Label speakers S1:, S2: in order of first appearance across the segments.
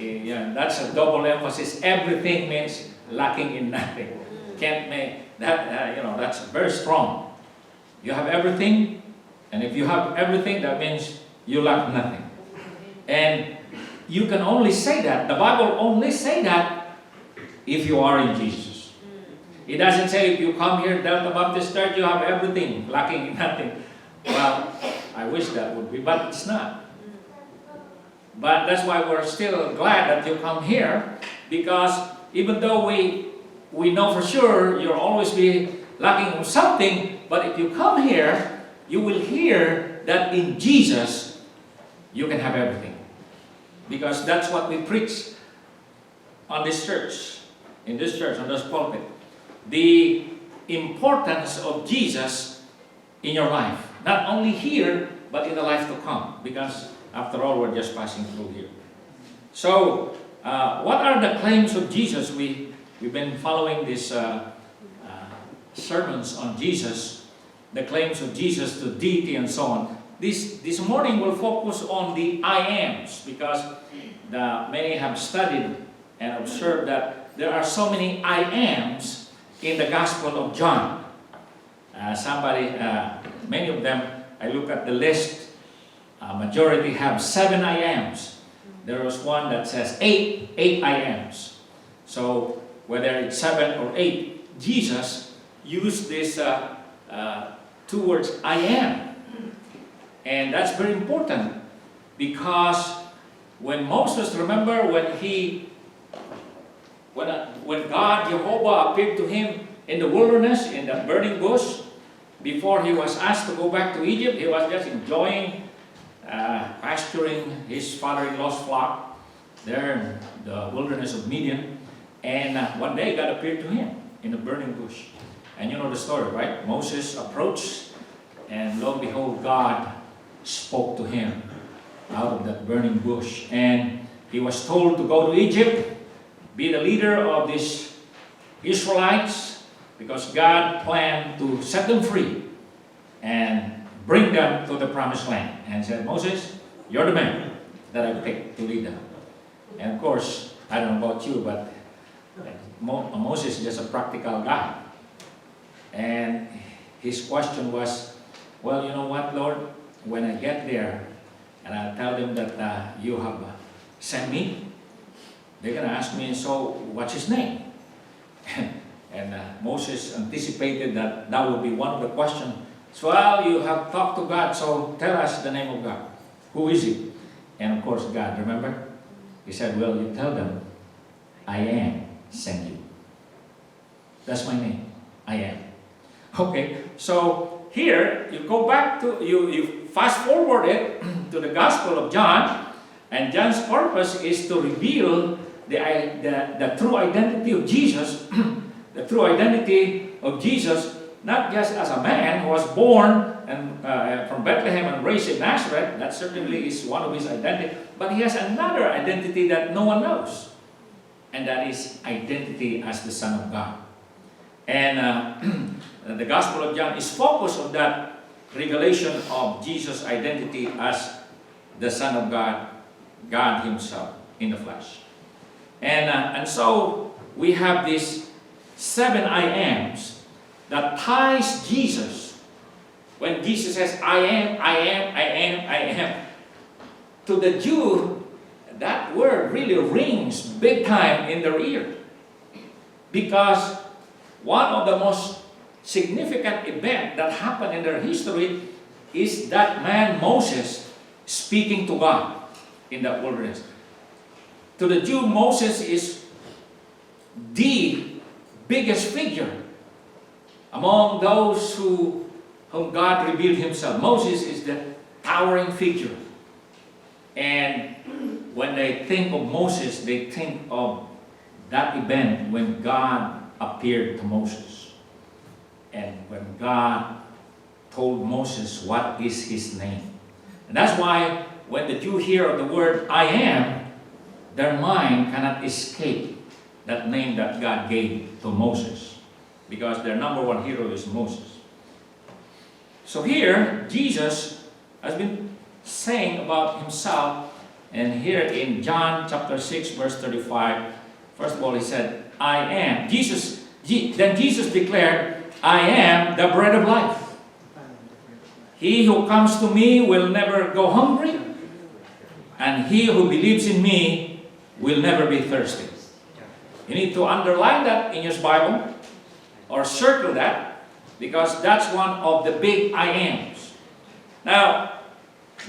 S1: Yeah, that's a double emphasis. Everything means lacking in nothing. Can't make that, that's very strong. You have everything, and if you have everything, that means you lack nothing. And you can only say that, the Bible only say that if you are in Jesus. It doesn't say if you come here, Delta Baptist Church, you have everything, lacking in nothing. Well, I wish that would be, but it's not. But that's why we're still glad that you come here, because even though we know for sure you'll always be lacking of something, but if you come here, you will hear that in Jesus you can have everything. Because that's what we preach on this church, in this church, on this pulpit. The importance of Jesus in your life. Not only here, but in the life to come. Because after all, we're just passing through here. So, what are the claims of Jesus? We've been following these sermons on Jesus, the claims of Jesus to deity and so on. This morning we'll focus on the I ams, because many have studied and observed that there are so many I ams in the Gospel of John. Many of them, I look at the list, majority have 7 I ams. There was one that says 8 I ams. So whether it's 7 or 8, Jesus used this 2 words, I am. And that's very important, because when Moses, remember when God, Jehovah, appeared to him in the wilderness, in the burning bush, before he was asked to go back to Egypt, he was just enjoying pasturing his father-in-law's flock there in the wilderness of Midian. And one day God appeared to him in the burning bush. And you know the story, right? Moses approached, and lo and behold, God spoke to him out of that burning bush. And he was told to go to Egypt, be the leader of these Israelites, because God planned to set them free and bring them to the promised land. And said, Moses, you're the man that I picked to lead them. And of course, I don't know about you, but Moses is just a practical guy. And his question was, well, you know what, Lord? When I get there and I tell them that you have sent me, they're going to ask me, so what's his name? And Moses anticipated that would be one of the questions. So, well, you have talked to God, so tell us the name of God. Who is he? And of course, God, remember? He said, well, you tell them, I am sent you. That's my name. I am. Okay, so here, you go back to, you fast forward it to the Gospel of John, and John's purpose is to reveal the true identity of Jesus, the true identity of Jesus, not just as a man who was born and from Bethlehem and raised in Nazareth. That certainly is one of his identity, but he has another identity that no one knows, and that is identity as the Son of God. And the Gospel of John is focused on that revelation of Jesus' identity as the Son of God, God himself in the flesh. And so we have these 7 I ams that ties Jesus. When Jesus says, I am, I am, I am, I am, to the Jew, that word really rings big time in their ear. Because one of the most significant events that happened in their history is that man Moses speaking to God in the wilderness. To the Jew, Moses is the biggest figure among those whom God revealed himself. Moses is the towering figure. And when they think of Moses, they think of that event when God appeared to Moses. And when God told Moses what is his name. And that's why when the Jew hear of the word I am, their mind cannot escape that name that God gave to Moses. Because their number one hero is Moses. So here, Jesus has been saying about himself And here in John chapter 6, verse 35, first of all, he said, I am. Then Jesus declared, I am the bread of life. He who comes to me will never go hungry, and he who believes in me will never be thirsty. You need to underline that in your Bible, or circle that, because that's one of the big I ams. Now,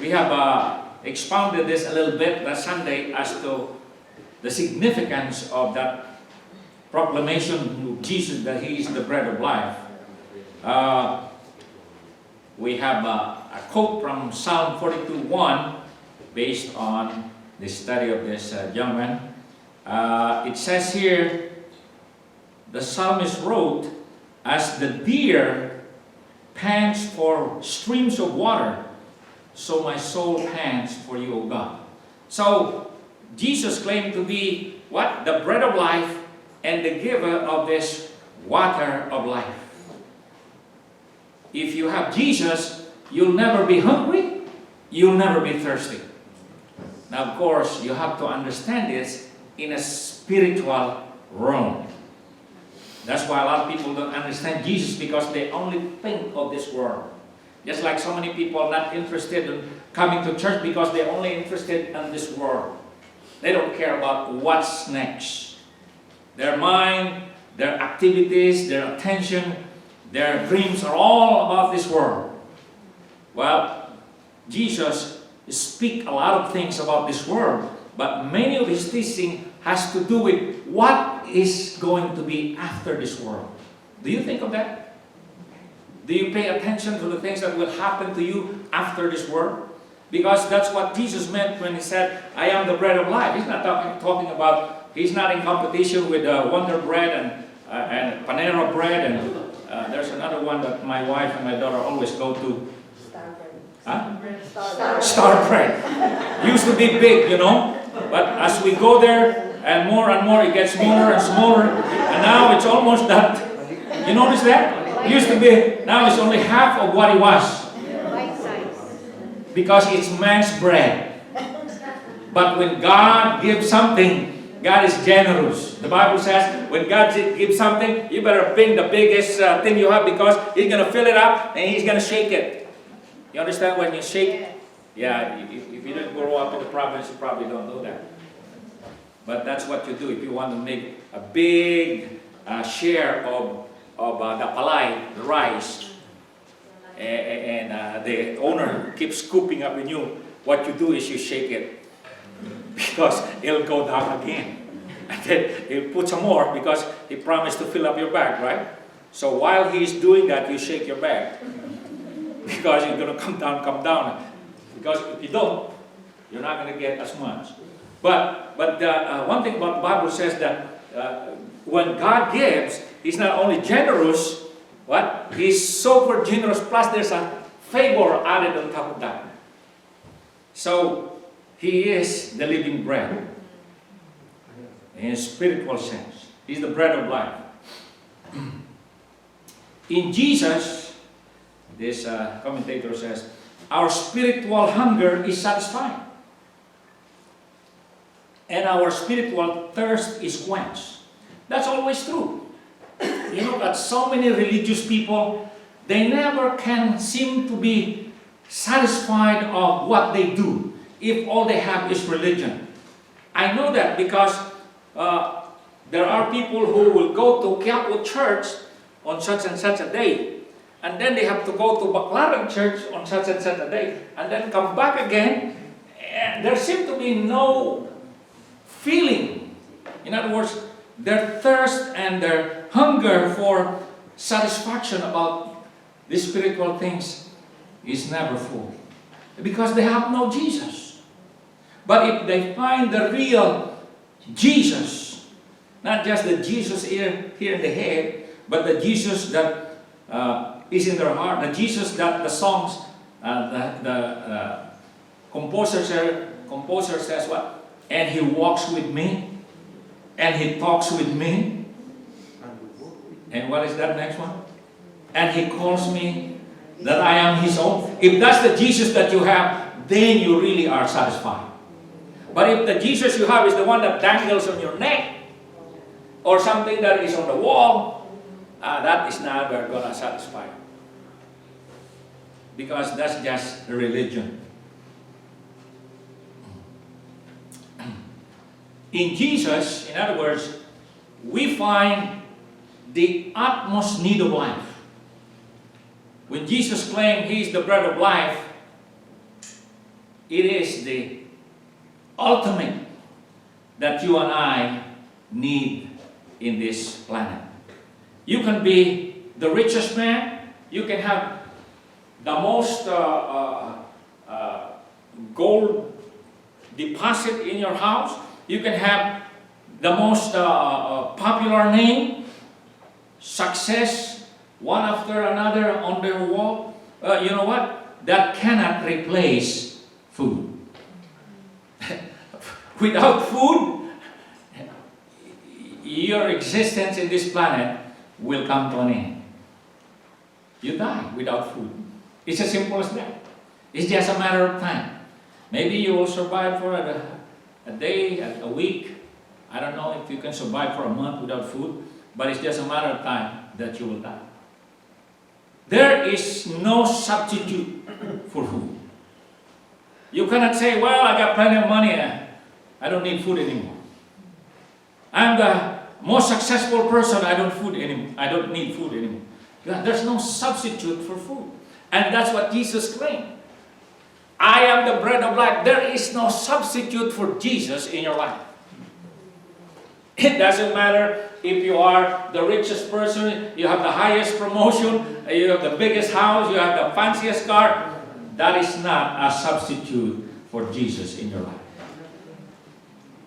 S1: we have expounded this a little bit last Sunday as to the significance of that proclamation of Jesus that He is the bread of life. We have a quote from Psalm 42:1 based on the study of this young man. It says here, the psalmist wrote, as the deer pants for streams of water, so my soul pants for you, O God. So, Jesus claimed to be what? The bread of life and the giver of this water of life. If you have Jesus, you'll never be hungry, you'll never be thirsty. Now, of course, you have to understand this in a spiritual realm. That's why a lot of people don't understand Jesus, because they only think of this world. Just like so many people are not interested in coming to church because they're only interested in this world. They don't care about what's next. Their mind, their activities, their attention, their dreams are all about this world. Well, Jesus speaks a lot of things about this world, but many of His teaching has to do with what is going to be after this world. Do you think of that? Do you pay attention to the things that will happen to you after this world? Because that's what Jesus meant when He said, I am the bread of life. He's not talking about, He's not in competition with Wonder Bread and Panera Bread, and there's another one that my wife and my daughter always go to. Huh? Star Bread. Used to be big, you know. But as we go there, and more it gets smaller and smaller. And now it's almost that. You notice that? It used to be, now it's only half of what it was. Because it's man's bread. But when God gives something, God is generous. The Bible says, when God gives something, you better bring the biggest thing you have, because He's going to fill it up and He's going to shake it. You understand when you shake? Yeah, if you didn't grow up in the province, you probably don't know that. But that's what you do if you want to make a big share of the palay, the rice, and the owner keeps scooping up in you. What you do is you shake it, because it'll go down again. And then he'll put some more, because he promised to fill up your bag, right? So while he's doing that, you shake your bag, because you're going to come down. Because if you don't, you're not going to get as much. But one thing about the Bible says that when God gives, He's not only generous, what? He's super generous, plus there's a favor added on top of that. So, He is the living bread in a spiritual sense. He's the bread of life. In Jesus, this commentator says, our spiritual hunger is satisfied, and our spiritual thirst is quenched. That's always true. You know that so many religious people, they never can seem to be satisfied of what they do if all they have is religion. I know that because there are people who will go to Quiapo Church on such and such a day, and then they have to go to Baclaran Church on such and such a day, and then come back again, and there seems to be no feeling. In other words, their thirst and their hunger for satisfaction about these spiritual things is never full, because they have no Jesus. But if they find the real Jesus, not just the Jesus here in the head, but the Jesus that is in their heart, the Jesus that the songs, the composer says what? And He walks with me, and He talks with me. And what is that next one? And He calls me that I am His own. If that's the Jesus that you have, then you really are satisfied. But if the Jesus you have is the one that dangles on your neck, or something that is on the wall, that is never going to satisfy. Because that's just religion. In Jesus, in other words, we find the utmost need of life. When Jesus claimed He is the bread of life, it is the ultimate that you and I need in this planet. You can be the richest man, you can have the most gold deposit in your house, you can have the most popular name, success, one after another on their wall. You know what? That cannot replace food. Without food, your existence in this planet will come to an end. You die without food. It's as simple as that. It's just a matter of time. Maybe you will survive for a day, a week. I don't know if you can survive for a month without food, but it's just a matter of time that you will die. There is no substitute for food. You cannot say, well, I got plenty of money, I don't need food anymore. I'm the most successful person, I don't need food anymore. There's no substitute for food. And that's what Jesus claimed. I am the bread of life. There is no substitute for Jesus in your life. It doesn't matter if you are the richest person, you have the highest promotion, you have the biggest house, you have the fanciest car. That is not a substitute for Jesus in your life.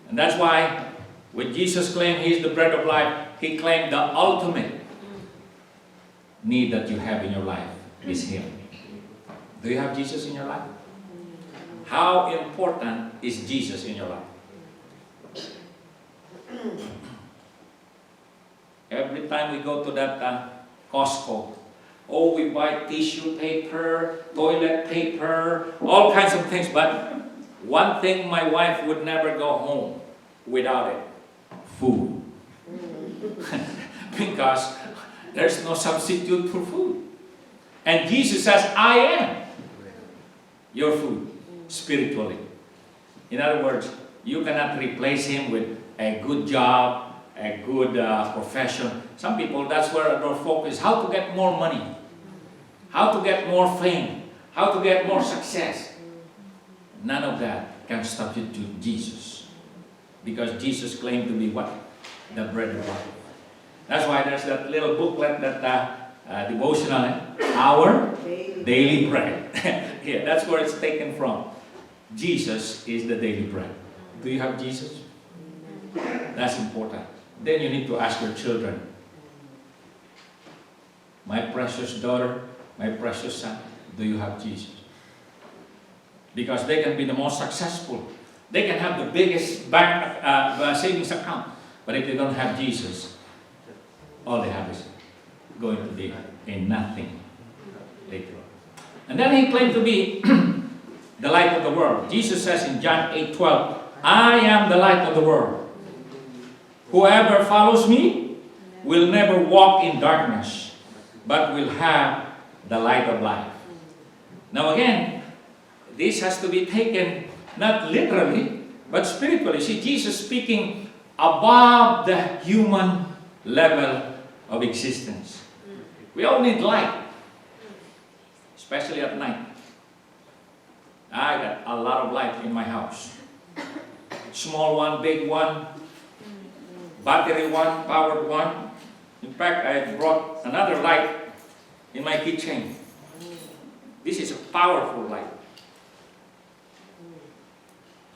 S1: And that's why when Jesus claimed He is the bread of life, He claimed the ultimate need that you have in your life is Him. Do you have Jesus in your life? How important is Jesus in your life? Every time we go to that Costco, we buy tissue paper, toilet paper, all kinds of things. But one thing my wife would never go home without it: food. Because there's no substitute for food. And Jesus says, I am your food, spiritually. In other words, you cannot replace Him with a good job, a good profession. Some people, that's where their focus is: how to get more money, how to get more fame, how to get more success. None of that can substitute Jesus. Because Jesus claimed to be what? The bread of life. That's why there's that little booklet, that devotional, Our Daily Bread. Yeah, that's where it's taken from. Jesus is the daily bread. Do you have Jesus? That's important. Then you need to ask your children, my precious daughter, my precious son, do you have Jesus? Because they can be the most successful. They can have the biggest bank savings account. But if they don't have Jesus, all they have is going to be a nothing later on. And then He claimed to be the light of the world. Jesus says in John 8:12, I am the light of the world. Whoever follows me will never walk in darkness, but will have the light of life. Now again, this has to be taken not literally, but spiritually. See, Jesus speaking above the human level of existence. We all need light, especially at night. I got a lot of light in my house. Small one, big one, battery one, powered one. In fact, I brought another light in my kitchen. This is a powerful light.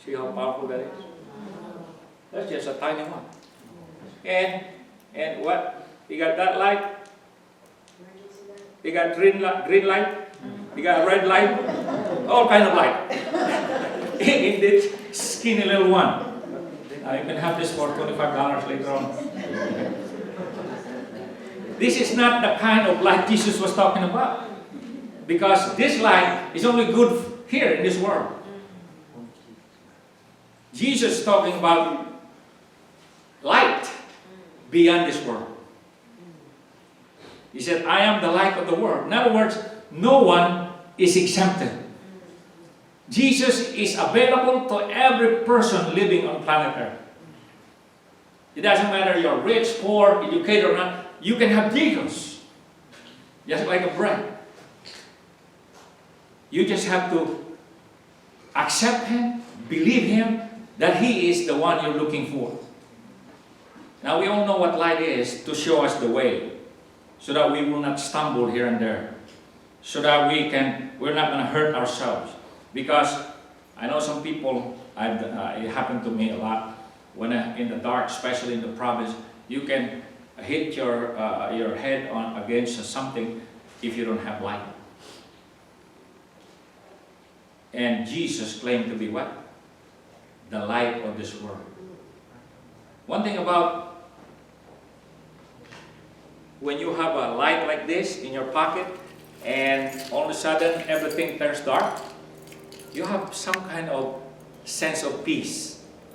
S1: See how powerful that is? That's just a tiny one. And what? You got that light? You got green light? You got a red light? All kind of light. In this skinny little one. Now you can have this for $25 later on. This is not the kind of light Jesus was talking about. Because this light is only good here in this world. Jesus is talking about light beyond this world. He said, I am the light of the world. In other words, no one is exempted. Jesus is available to every person living on planet Earth. It doesn't matter you're rich, poor, educated or not. You can have Jesus. Just like a bread. You just have to accept Him, believe Him, that He is the one you're looking for. Now we all know what light is, to show us the way, so that we will not stumble here and there, so that we're not going to hurt ourselves. Because I know some people, it happened to me a lot, when in the dark, especially in the province, you can hit your head against something if you don't have light. And Jesus claimed to be what? The light of this world. One thing about when you have a light like this in your pocket and all of a sudden everything turns dark, you have some kind of sense of peace.